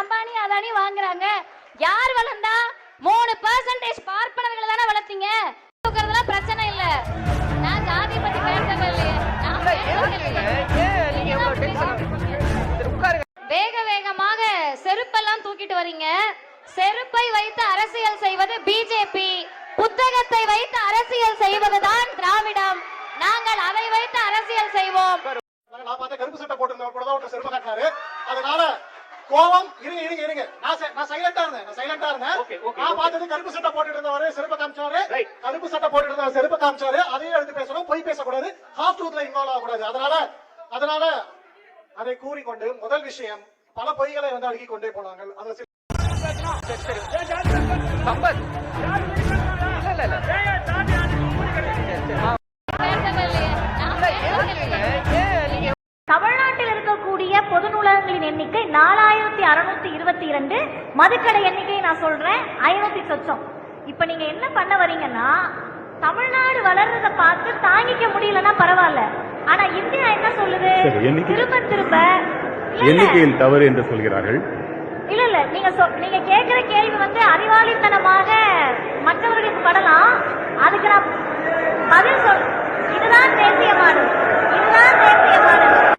அம்பானி அதானி வாங்குறாங்க. யார் வளர்ந்தா? 3% பார்ப்பனர்களை தானே வளர்த்தீங்க. பிரச்சனை இல்ல. நான் ஜாதி பத்தி பேசவே இல்லையே. வேக வேகமாக செருப்பெல்லாம் தூக்கிட்டு வரீங்க. செருப்பை வைத்து அரசியல் செய்வது பிஜேபி, புத்தகத்தை வைத்து அரசியல் செய்வதுதான் திராவிடம். நாங்கள் அதை வைத்து அரசியல் செய்வோம். நான் பார்த்த கருப்பு சட்டை போட்டிருந்தவர் கூட தான் ஒரு செருப்பு காட்டினாரு. அதனால கோவம் இருங்க. நான் சைலண்டா இருந்தேன். நான் பார்த்தது கருப்பு சட்டை போட்டுட்டு இருந்தவரு செருப்பு காமிச்சாரு. கருப்பு சட்டை போட்டுட்டு இருந்தவர் செருப்பு காமிச்சாரு. அதையும் எடுத்து பேசணும், பொய் பேசக்கூடாது, ஹாஃப் ட்ரூத்ல இன்வால்வ் ஆகக்கூடாது. அதனால அதை கூறிக்கொண்டு முதல் விஷயம், பல பொய்களை வந்து அடுக்கி கொண்டே போனாங்க. தமிழ்நாட்டில் இருக்கக்கூடிய பொது நூலகங்களின் எண்ணிக்கை 4622. மதுக்கடை எண்ணிக்கை நான் சொல்றேன் 500 சொச்சம். இப்ப நீங்க என்ன பண்ண வரீங்கன்னா, தமிழ்நாடு வளர்றத பார்த்து தாங்கிக்க முடியலன்னா பரவாயில்ல, ஆனா இந்தியா என்ன சொல்லுது? திரும்ப எண்ணிக்கையில் தவறு என்று சொல்கிறார்கள். இல்ல நீங்க கேக்குற கேள்வி வந்து